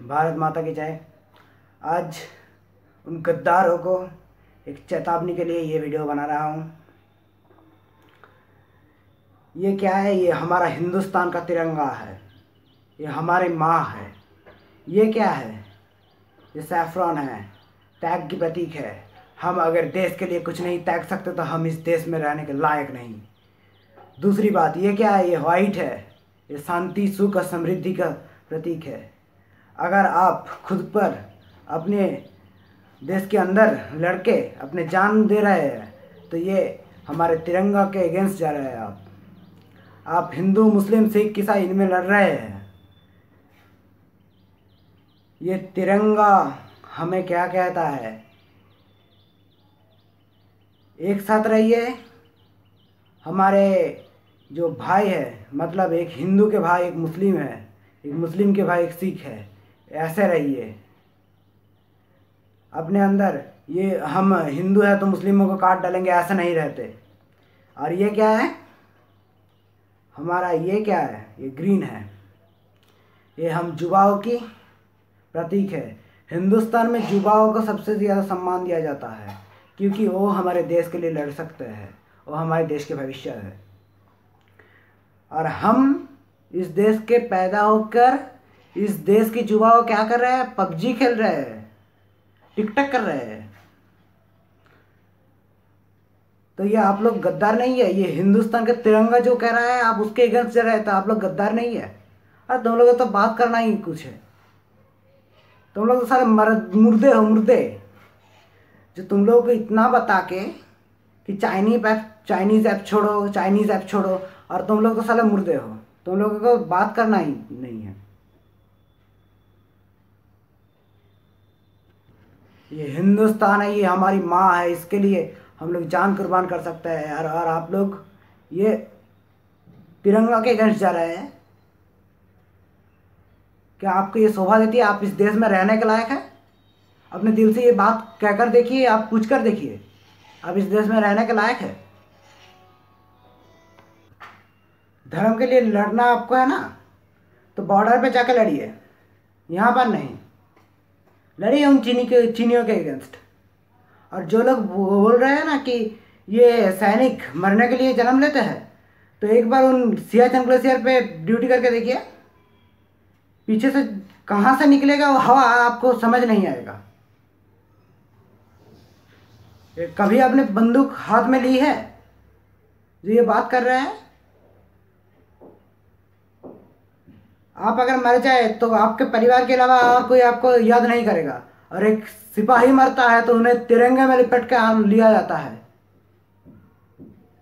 भारत माता की जय। आज उन गद्दारों को एक चेतावनी के लिए ये वीडियो बना रहा हूँ। ये क्या है? ये हमारा हिंदुस्तान का तिरंगा है, ये हमारी माँ है। ये क्या है? ये सैफ्रॉन है, त्याग की प्रतीक है। हम अगर देश के लिए कुछ नहीं त्याग सकते तो हम इस देश में रहने के लायक नहीं। दूसरी बात, ये क्या है? ये वाइट है, ये शांति, सुख और समृद्धि का प्रतीक है। अगर आप खुद पर अपने देश के अंदर लड़के अपने जान दे रहे हैं तो ये हमारे तिरंगा के अगेंस्ट जा रहे हैं। आप हिंदू, मुस्लिम, सिख, ईसाई इनमें लड़ रहे हैं। ये तिरंगा हमें क्या कहता है? एक साथ रहिए। हमारे जो भाई है, मतलब एक हिंदू के भाई एक मुस्लिम है, एक मुस्लिम के भाई एक सिख है, ऐसे रहिए अपने अंदर। ये हम हिंदू है तो मुस्लिमों को काट डालेंगे, ऐसे नहीं रहते। और ये क्या है हमारा? ये क्या है? ये ग्रीन है, ये हम युवाओं की प्रतीक है। हिंदुस्तान में युवाओं को सबसे ज़्यादा सम्मान दिया जाता है क्योंकि वो हमारे देश के लिए लड़ सकते हैं, वो हमारे देश के भविष्य है। और हम इस देश के पैदा होकर इस देश के युवाओं क्या कर रहे हैं? पबजी खेल रहे हैं, टिकटॉक कर रहे हैं। तो ये आप लोग गद्दार नहीं है? ये हिंदुस्तान का तिरंगा जो कह रहा है आप उसके अगेंस्ट जा रहे हैं तो आप लोग गद्दार नहीं है? अरे तुम लोग तो बात करना ही कुछ है। तुम लोग तो सारे मुर्दे हो, मुर्दे। जो तुम लोगों को इतना बता के कि चाइनीज़ ऐप छोड़ो, चाइनीज़ ऐप छोड़ो, और तुम लोग तो साले मुर्दे हो। तुम लोगों को बात करना ही नहीं है। ये हिंदुस्तान है, ये हमारी माँ है, इसके लिए हम लोग जान कुर्बान कर सकते हैं। और आप लोग ये तिरंगा के अगेंस्ट जा रहे हैं। क्या आपको ये शोभा देती है? आप इस देश में रहने के लायक है? अपने दिल से ये बात कहकर देखिए, आप पूछ कर देखिए, आप इस देश में रहने के लायक है? धर्म के लिए लड़ना आपको है ना, तो बॉर्डर पे जाकर लड़िए, यहाँ पर नहीं लड़िए उन चीनियों के अगेंस्ट। और जो लोग बोल रहे हैं ना कि ये सैनिक मरने के लिए जन्म लेते हैं, तो एक बार उन सियाचिन ग्लेशियर पे ड्यूटी करके देखिए, पीछे से कहाँ से निकलेगा वो हवा आपको समझ नहीं आएगा। कभी आपने बंदूक हाथ में ली है? जो ये बात कर रहे हैं, आप अगर मर जाए तो आपके परिवार के अलावा और कोई आपको याद नहीं करेगा। और एक सिपाही मरता है तो उन्हें तिरंगे में लिपट के लिया जाता है,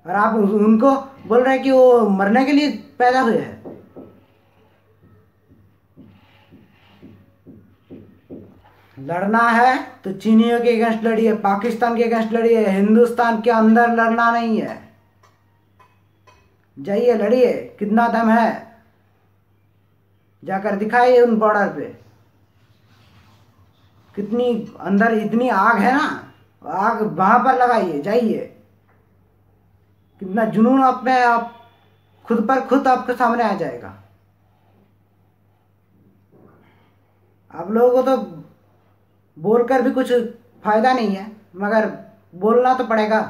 और आप उनको बोल रहे हैं कि वो मरने के लिए पैदा हुए हैं। लड़ना है तो चीनियों के अगेंस्ट लड़िए, पाकिस्तान के अगेंस्ट लड़िए, हिंदुस्तान के अंदर लड़ना नहीं है। जाइए लड़िए, कितना दम है, जाकर दिखाइए उन बॉर्डर पे। कितनी अंदर इतनी आग है ना, आग वहां पर लगाइए, जाइए। कितना जुनून आप में, आप खुद पर खुद आपके सामने आ जाएगा। आप लोगों को तो बोलकर भी कुछ फायदा नहीं है, मगर बोलना तो पड़ेगा।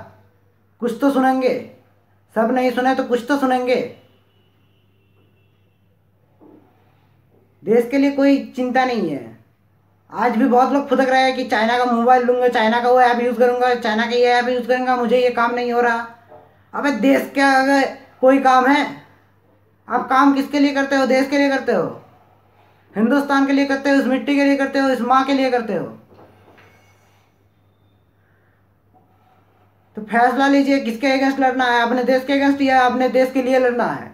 कुछ तो सुनेंगे, सब नहीं सुने तो कुछ तो सुनेंगे। देश के लिए कोई चिंता नहीं है। आज भी बहुत लोग फुदक रहे हैं कि चाइना का मोबाइल लूंगा, चाइना का वो ऐप यूज़ करूंगा, चाइना का ये ऐप यूज़ करूंगा, मुझे ये काम नहीं हो रहा। अबे देश का अगर कोई काम है, आप काम किसके लिए करते हो? देश के लिए करते हो, हिंदुस्तान के लिए करते हो, इस मिट्टी के लिए करते हो, इस माँ के लिए करते हो। तो फैसला लीजिए किसके अगेंस्ट लड़ना है। अपने देश के अगेंस्ट या अपने देश के लिए लड़ना है?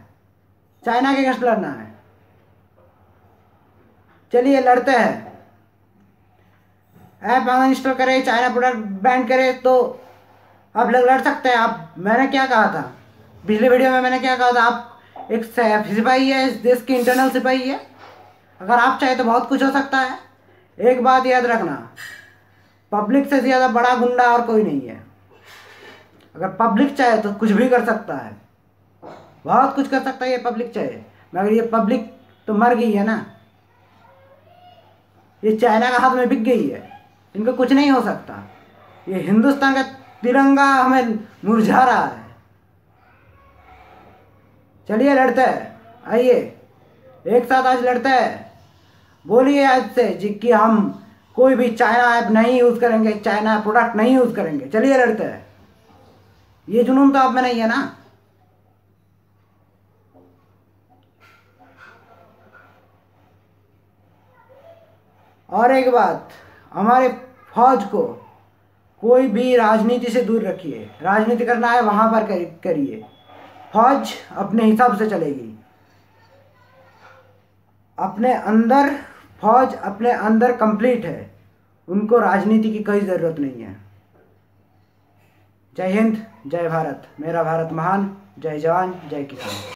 चाइना के अगेंस्ट लड़ना है? चलिए लड़ते हैं। ऐप अनइंस्टॉल करें, चाइना प्रोडक्ट बैन करें तो आप लोग लड़ सकते हैं। आप, मैंने क्या कहा था पिछले वीडियो में? मैंने क्या कहा था? आप एक सिपाही है, इस देश की इंटरनल सिपाही है। अगर आप चाहे तो बहुत कुछ हो सकता है। एक बात याद रखना, पब्लिक से ज़्यादा बड़ा गुंडा और कोई नहीं है। अगर पब्लिक चाहे तो कुछ भी कर सकता है, बहुत कुछ कर सकता है ये पब्लिक चाहे, मगर ये पब्लिक तो मर गई है ना। ये चाइना का हाथ में बिक गई है, इनको कुछ नहीं हो सकता। ये हिंदुस्तान का तिरंगा हमें मुरझा रहा है। चलिए लड़ते हैं, आइए एक साथ आज लड़ते हैं। बोलिए आज से जी कि हम कोई भी चाइना ऐप नहीं यूज़ करेंगे, चाइना प्रोडक्ट नहीं यूज़ करेंगे। चलिए लड़ते हैं। ये जुनून तो आप में नहीं है ना। और एक बात, हमारे फौज को कोई भी राजनीति से दूर रखिए। राजनीति करना है वहाँ पर करिए, फौज अपने हिसाब से चलेगी। अपने अंदर फौज अपने अंदर कंप्लीट है, उनको राजनीति की कोई ज़रूरत नहीं है। जय हिंद, जय भारत। मेरा भारत महान। जय जवान, जय किसान।